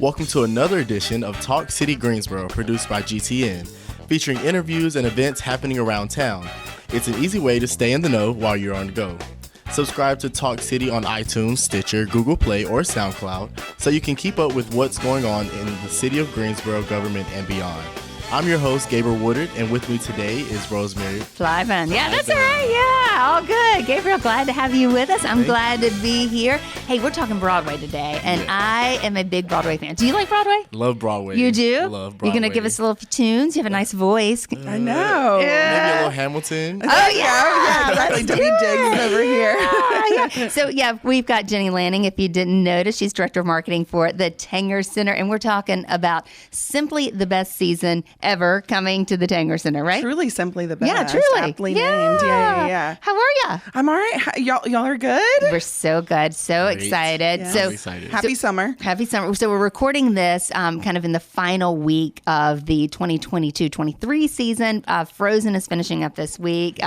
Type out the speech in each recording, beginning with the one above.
Welcome to another edition of Talk City Greensboro, produced by GTN, featuring interviews and events happening around town. It's an easy way to stay in the know while you're on the go. Subscribe to Talk City on iTunes, Stitcher, Google Play, or SoundCloud so you can keep up with what's going on in the city of Greensboro government and beyond. I'm your host, Gabriel Woodard, and with me today is Rosemary Flyvan. Yeah, that's all right. Yeah, all good. Gabriel, glad to have you with us. I'm glad to be here. Hey, we're talking Broadway today, and I am a big Broadway fan. Do you like Broadway? Love Broadway. You do? Love Broadway. You're going to give us a little tunes? You have a nice voice. I know. Maybe a little Hamilton. Oh, yeah. Exactly. Debbie Diggs over here. Yeah. So, yeah, we've got Jennie Lanning, if you didn't notice. She's Director of Marketing for the Tanger Center, and we're talking about simply the best season ever coming to the Tanger Center, right? Truly, simply the best. Yeah, truly. Aptly named. Yeah. How are you? I'm all right. Y'all are good? We're so good. So Great. excited. Yeah. So Excited. Happy summer. Happy summer. So we're recording this kind of in the final week of the 2022-23 season. Frozen is finishing up this week.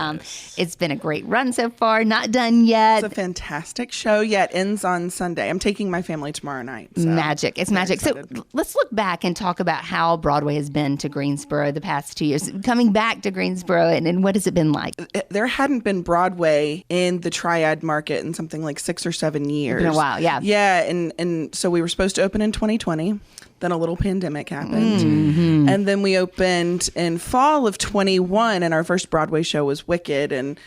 It's been a great run so far. Not done yet. It's a fantastic show. Yeah, it ends on Sunday. I'm taking my family tomorrow night. So Magic. It's magic. So excited. let's look back and talk about how Broadway has been to Greensboro the past 2 years. Coming back to Greensboro, and what has it been like? There hadn't been Broadway in the Triad market in something like 6 or 7 years. It's been a while, yeah. Yeah, and so we were supposed to open in 2020. Then a little pandemic happened. Mm-hmm. And then we opened in fall of 21, and our first Broadway show was Wicked. And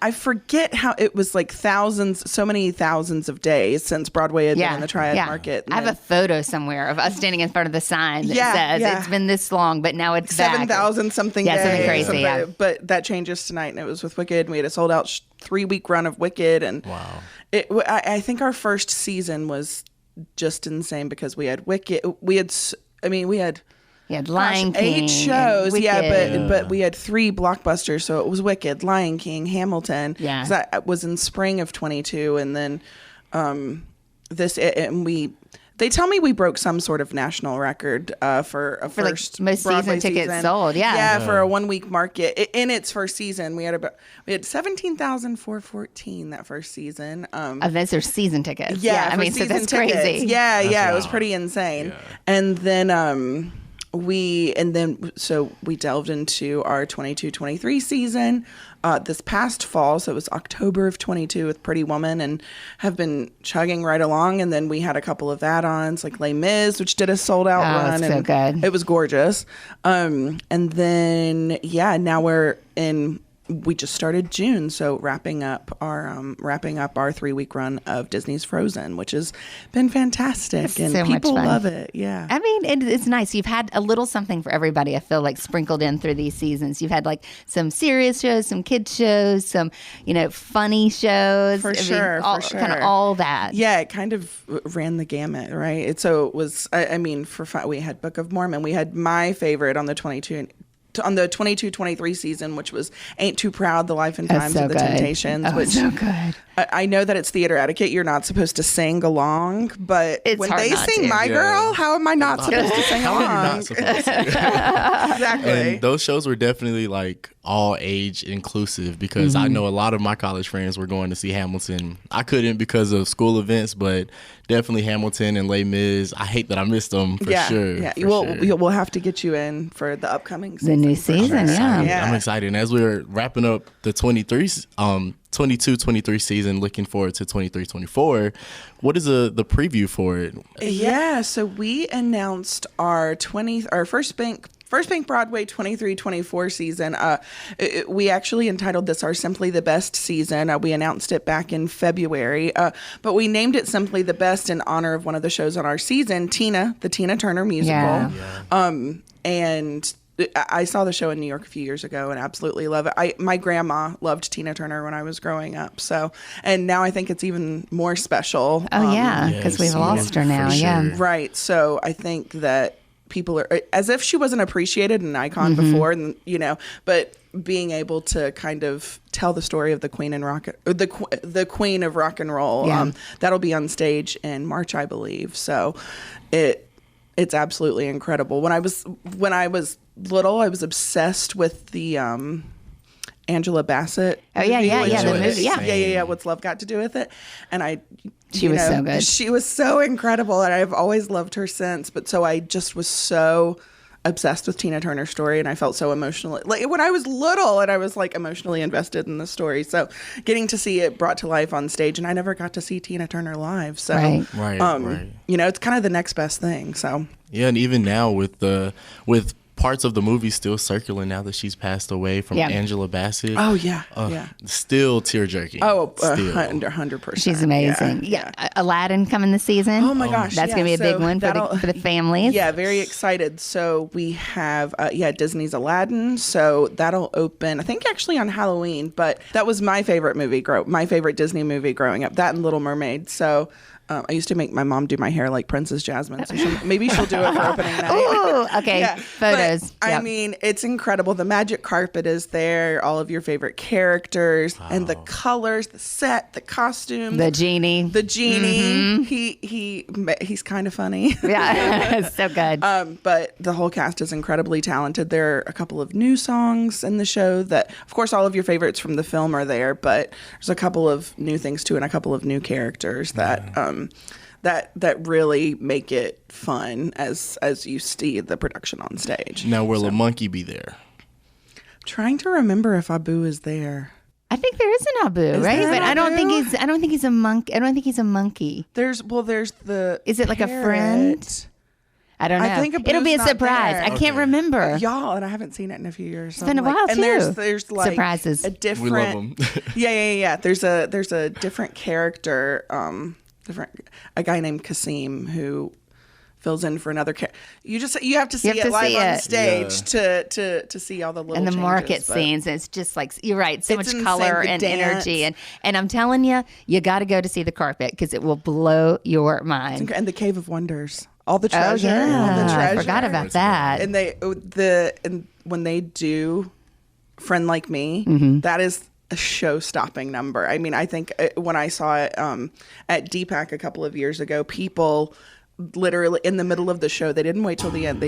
I forget how it was like so many thousands of days since Broadway had been in the Triad market. And I have a photo somewhere of us standing in front of the sign that says it's been this long, but now it's 7,000 something days. Yeah, something crazy. Yeah. But that changes tonight, and it was with Wicked. And we had a sold out 3-week run of Wicked. And Wow. I think our first season was just insane because we had Wicked. We had Lion King, 8 shows, Wicked. but we had 3 blockbusters, so it was Wicked, Lion King, Hamilton. Yeah, 'cause that was in spring of 22, and then they tell me we broke some sort of national record for a first like most Broadway season tickets sold. Yeah, for a 1-week market in its first season. We had 17,414 that first season. Those are season tickets. Yeah, I mean, so that's tickets. crazy. Yeah, That's it was wild. pretty insane. Yeah. And then we delved into our 22-23 season this past fall. So it was October of 22 with Pretty Woman, and have been chugging right along. And then we had a couple of add-ons like Les Mis, which did a sold out run. It's so good. It was gorgeous. And then now we just started June, so wrapping up our 3-week run of Disney's Frozen, which has been fantastic, It's and so much people fun. love it. Yeah, I mean, it's nice. You've had a little something for everybody, I feel like, sprinkled in through these seasons. You've had like some serious shows, some kids shows, some, funny shows. For I mean, sure. Kind of all that. Yeah, it kind of ran the gamut, right? So it was. I mean, for fun, we had Book of Mormon. We had my favorite on the 22-23 season, which was Ain't Too Proud, The Life and Times of the Temptations. Oh, which so good. I know that it's theater etiquette. You're not supposed to sing along, but It's when hard they not sing to. My Girl, how am I not supposed to sing How are you along? not supposed to? Exactly. And those shows were definitely like all age inclusive because I know a lot of my college friends were going to see Hamilton. I couldn't because of school events, but definitely Hamilton and Les Mis. I hate that I missed them for sure. Yeah, for we'll sure. have to get you in for the upcoming season. The new for season, sure. yeah. I'm excited. And as we're wrapping up the 22-23 season, looking forward to 23-24, what is the preview for it? Yeah, so we announced our First Bank Broadway 23-24 season. We actually entitled this our Simply the Best season. We announced it back in February, but we named it Simply the Best in honor of one of the shows on our season, Tina, the Tina Turner musical. Yeah. And I saw the show in New York a few years ago and absolutely love it. My grandma loved Tina Turner when I was growing up. And now I think it's even more special. Oh, yeah, because we've lost her now. for sure. Yeah. Right. So I think that people are, as if she wasn't appreciated, an icon before, and but being able to kind of tell the story of the Queen and the Queen of rock and roll. Yeah. That'll be on stage in March, I believe. So it's absolutely incredible. When I was little, I was obsessed with the Angela Bassett. Oh, yeah, yeah, which yeah, the was- movie, yeah. Yeah. What's Love Got to Do with It? And She was so good. She was so incredible, and I've always loved her since. But so I just was so obsessed with Tina Turner's story, and I felt so emotionally, like when I was little, and I was like emotionally invested in the story. So getting to see it brought to life on stage, and I never got to see Tina Turner live. So Right. it's kind of the next best thing. So Yeah, and even now with parts of the movie still circling now that she's passed away from Angela Bassett. oh yeah, yeah. Still tear jerking. Oh, still. 100%. She's amazing. Yeah. Aladdin coming this season. Oh my gosh, that's gonna be a big one for the families. Yeah, very excited. So we have Disney's Aladdin. So that'll open, I think, actually on Halloween. But that was my favorite movie. My favorite Disney movie growing up. That and Little Mermaid. So. I used to make my mom do my hair like Princess Jasmine. So maybe she'll do it for opening night. Ooh, okay. Photos. But, I mean, it's incredible. The magic carpet is there. All of your favorite characters and the colors, the set, the costumes. The genie. He's kind of funny. Yeah, it's so good. But the whole cast is incredibly talented. There are a couple of new songs in the show that, of course, all of your favorites from the film are there, but there's a couple of new things too, and a couple of new characters that really make it fun as you see the production on stage. Now, will a monkey be there? I'm trying to remember if Abu is there. I think there is an Abu, right? there an But I don't think Abu? he's a monkey. I don't think he's a monkey. There's the Is it like a parrot. friend? I don't know. I think It'll be a Abu's not surprise. there. I can't remember. Y'all, and I haven't seen it in a few years. It's been a while, and too. there's like Surprises. a different. We love 'em. Yeah. There's a different character, a guy named Kasim who fills in for another character. You have to see have it to live see on it. stage to see all the little And the changes, market but- scenes, it's just like, you're right, so It's much insane, color the and dance. energy. And I'm telling you, you got to go to see the carpet because it will blow your mind. And the Cave of Wonders, all the Oh, treasure, all the yeah. I treasure. forgot about that. And when they do Friend Like Me, that is a show-stopping number. I mean, I think when I saw it at DPAC a couple of years ago, people literally in the middle of the show, they didn't wait till the end.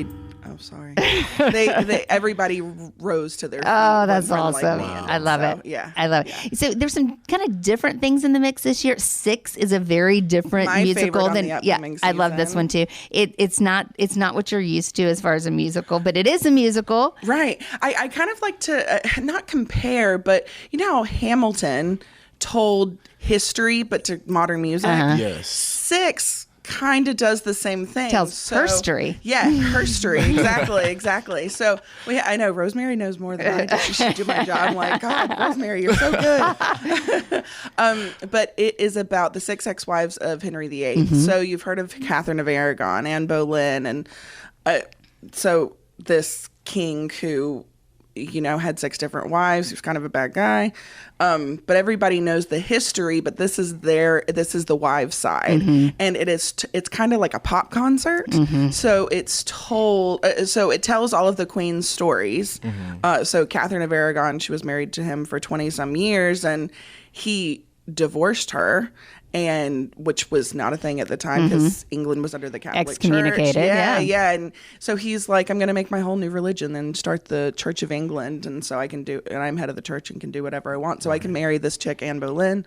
Everybody rose to their feet. Oh, that's when Friend Like awesome. Me ended. I love it. Yeah. I love it. So there's some kind of different things in the mix this year. Six is a very different My musical favorite on than the upcoming I love this season. one too. It's not what you're used to as far as a musical, but it is a musical. Right. I kind of like to not compare, but you know how Hamilton told history, but to modern music? Yes. Six kind of does the same thing. Tells herstory. Yeah, herstory. Exactly. So I know Rosemary knows more than I do. She should do my job. I'm like, God, Rosemary, you're so good. But it is about the six ex-wives of Henry VIII. So you've heard of Catherine of Aragon, Anne Boleyn, and so this king who had six different wives. He was kind of a bad guy. But everybody knows the history, but this is the wives' side. And it's kind of like a pop concert. So it's told, so it tells all of the queen's stories. So Catherine of Aragon, she was married to him for 20 some years, and he divorced her. And which was not a thing at the time because England was under the Catholic Church. Excommunicated, yeah. And so he's like, I'm going to make my whole new religion and start the Church of England. And so and I'm head of the church and can do whatever I want. So I can marry this chick, Anne Boleyn.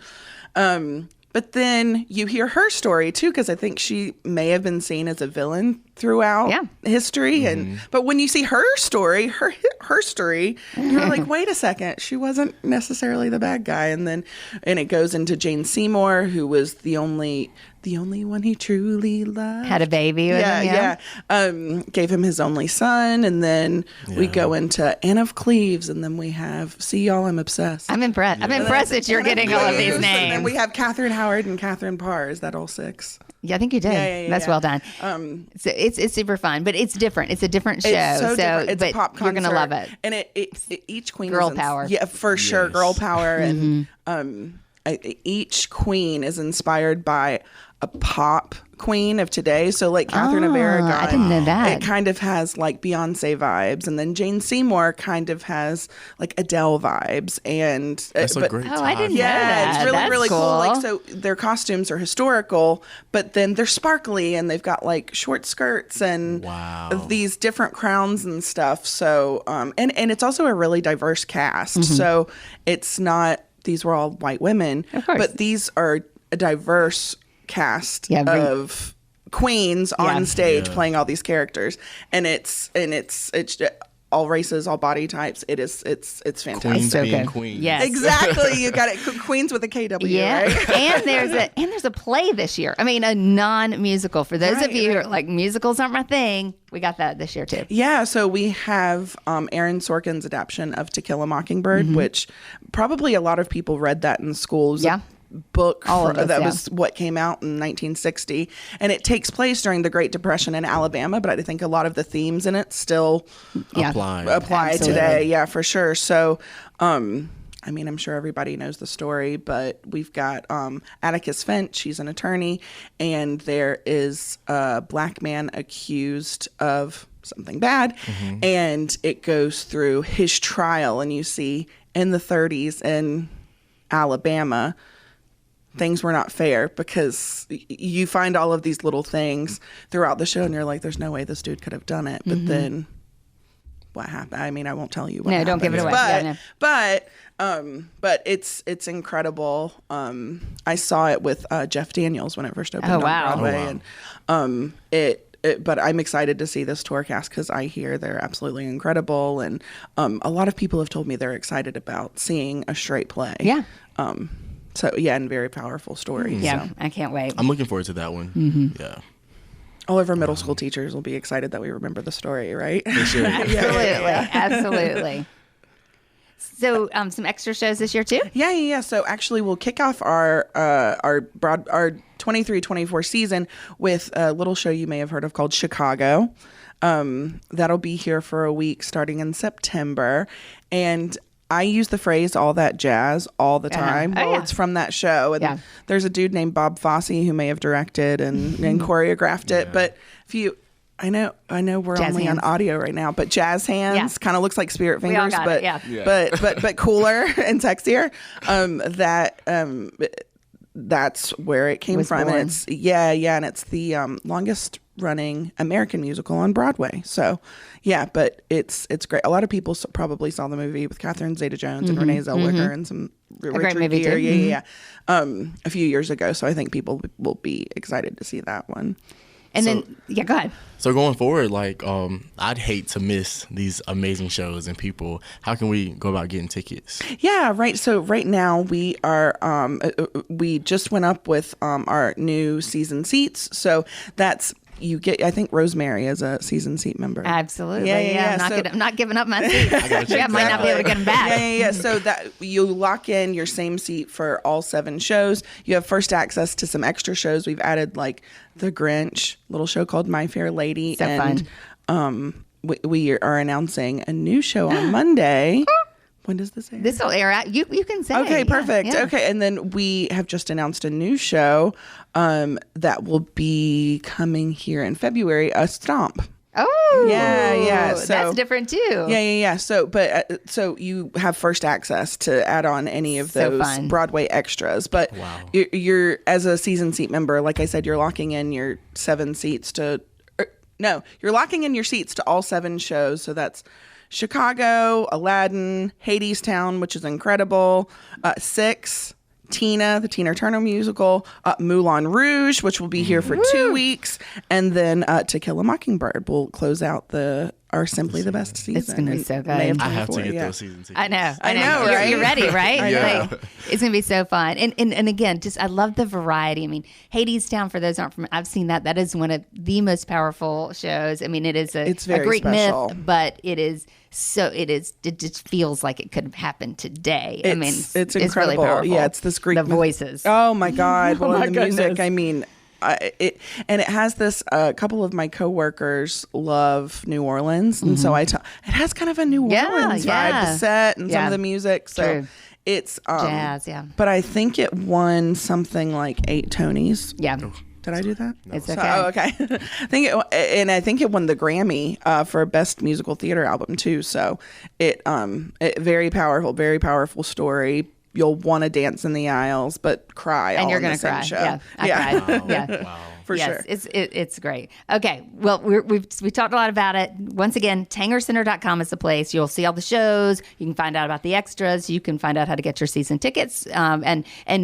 But then you hear her story too, because I think she may have been seen as a villain throughout history. But when you see her story, her story, you're like, wait a second, she wasn't necessarily the bad guy. And it goes into Jane Seymour, who was the only one he truly loved. Had a baby with him. Gave him his only son. And then we go into Anne of Cleves. And then we have, see y'all, I'm obsessed. I'm impressed. I'm impressed that you're getting all of these And then names. we have Catherine Howard and Catherine Parr. Is that all six? Yeah, I think you did. Yeah. That's well done. So it's super fun, but it's different. It's a different show. It's so different. It's but a pop concert. You're gonna love it. And it each queen Girl is power. Yeah, for sure, Yes. girl power. And each queen is inspired by a pop queen of today. So like Catherine of Aragon, I didn't know that. it kind of has like Beyonce vibes, and then Jane Seymour kind of has like Adele vibes. And That's a great time. I didn't know yeah, that. it's really, That's really cool. cool. Like, so their costumes are historical, but then they're sparkly, and they've got like short skirts and Wow. these different crowns and stuff. So, and it's also a really diverse cast. So it's not, these were all white women, Of course. but these are a diverse cast Yeah, of queens Yeah. on stage Yeah. playing all these characters, and it's all races, all body types. It's fantastic. Queens so being good. queens. Yes. Exactly, you got it. Queens with a KW, Yeah, right? and there's a play this year. I mean, a non-musical. For those Right, of you who right. are like, musicals aren't my thing, we got that this year too. Yeah, so we have Aaron Sorkin's adaptation of To Kill a Mockingbird, which probably a lot of people read that in schools. Yeah. Book All of us, that yeah. was what came out in 1960, and it takes place during the Great Depression in Alabama, but I think a lot of the themes in it still Yeah. Apply apply Absolutely. today. Yeah, for sure. So I mean, I'm sure everybody knows the story, but we've got Atticus Finch. He's an attorney, and there is a black man accused of something bad, and it goes through his trial, and you see in the 30s in Alabama, things were not fair, because you find all of these little things throughout the show, and you're like, there's no way this dude could have done it. But then what happened? I mean, I won't tell you what No, happened. don't give it away. But, Yeah, no. but it's incredible. I saw it with Jeff Daniels when it first opened Oh, on wow. Broadway. Oh, And but I'm excited to see this tour cast, because I hear they're absolutely incredible. And a lot of people have told me they're excited about seeing a straight play. Yeah. So yeah, and very powerful stories. Yeah, So I can't wait. I'm looking forward to that one. Yeah. all of our middle school teachers will be excited that we remember the story, right? For sure. Absolutely, absolutely. So, some extra shows this year too. Yeah. So actually, we'll kick off our 23-24 season with a little show you may have heard of called Chicago. That'll be here for a week starting in September, and I use the phrase "all that jazz" all the time. Oh, Well, yeah. it's from that show, and Yeah. there's a dude named Bob Fosse who may have directed and choreographed it. But if you, I know we're Jazz only hands. on audio right now, but jazz hands Yeah. kind of looks like spirit We all fingers, got but it, yeah. Yeah. but cooler and sexier. That's where it came Was from, born. and it's and it's the longest running American musical on Broadway. So yeah, but it's great. A lot of people probably saw the movie with Catherine Zeta-Jones and Renee Zellweger and some great Richard movie, too. Gere. Yeah. A few years ago. So I think people will be excited to see that one. And then, go ahead. So going forward, like, I'd hate to miss these amazing shows and people. How can we go about getting tickets? Yeah, right. So right now we are, we just went up with our new season seats. So that's, you get, I think Rosemary is a season seat member. Absolutely. Yeah. I'm not giving up my seat. got you. Yeah, I might not be able to get them back. Yeah. So that you lock in your same seat for all 7 shows. You have first access to some extra shows. We've added like The Grinch, little show called My Fair Lady. So and we are announcing a new show on Monday. When does this air? This will air out. You can say. Okay, yeah, perfect. yeah. Okay, and then we have just announced a new show that will be coming here in February, a Stomp. Oh, Yeah. So that's different too. Yeah. So, so you have first access to add on any of So those fun. Broadway extras. But Wow. you're as a season seat member, like I said, you're locking in your 7 seats to. You're locking in your seats to all 7 shows. So that's Chicago, Aladdin, Hadestown, which is incredible, 6, Tina, the Tina Turner musical, Moulin Rouge, which will be here for 2 weeks, and then To Kill a Mockingbird will close out our Simply the Best season. It's gonna be in so good. May of I have to 24, get yeah. those season tickets. I know, know, right? You're ready, right? Yeah. Like, it's gonna be so fun, and again, just I love the variety. I mean, Hadestown, for those who aren't from, I've seen that. That is one of the most powerful shows. I mean, it is It's a very Greek special. myth, but it is. So it just feels like it could have happened today. I mean, It's it's incredible. really powerful. Yeah, it's this Greek the myth- voices. Oh my God! Well, my and the music. goodness. I mean, it has this. A couple of my coworkers love New Orleans, and so it has kind of a New Yeah, Orleans vibe. yeah. The set and some Yeah. of the music. So True. It's Jazz, yeah. But I think it won something like 8 Tonys. Yeah. Did I do that? It's So, okay. okay. I think it won the Grammy for best musical theater album too. So it very powerful story. You'll want to dance in the aisles, but cry. And all you're in the going to same cry. show. Yeah. I cried. Yeah. Wow. For yes, sure. It's great. Okay. Well, we talked a lot about it. Once again, TangerCenter.com is the place. You'll see all the shows. You can find out about the extras. You can find out how to get your season tickets. And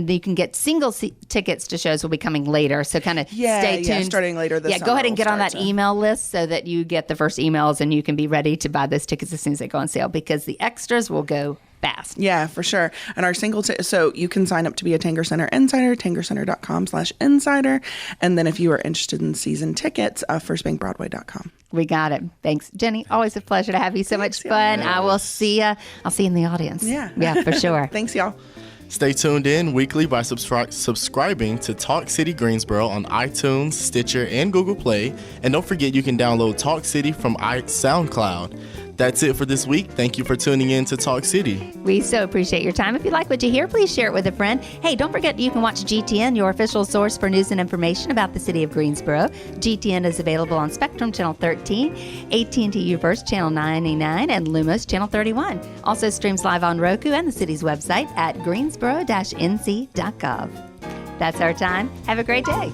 you can get single tickets to shows will be coming later. So kind of stay tuned. Starting later this summer. Go ahead and get on we'll that start to- email list so that you get the first emails and you can be ready to buy those tickets as soon as they go on sale because the extras will go fast. Yeah, for sure. And our so you can sign up to be a Tanger Center Insider, tangercenter.com/insider. And then if you are interested in season tickets, firstbankbroadway.com. We got it. Thanks, Jenny. Always a pleasure to have you. So much fun. I will see you. I'll see you in the audience. Yeah, for sure. Thanks, y'all. Stay tuned in weekly by subscribing to Talk City Greensboro on iTunes, Stitcher, and Google Play. And don't forget you can download Talk City from SoundCloud. That's it for this week. Thank you for tuning in to Talk City. We so appreciate your time. If you like what you hear, please share it with a friend. Hey, don't forget you can watch GTN, your official source for news and information about the city of Greensboro. GTN is available on Spectrum Channel 13, AT&T Uverse Channel 99, and Lumos Channel 31. Also streams live on Roku and the city's website at greensboro-nc.gov. That's our time. Have a great day.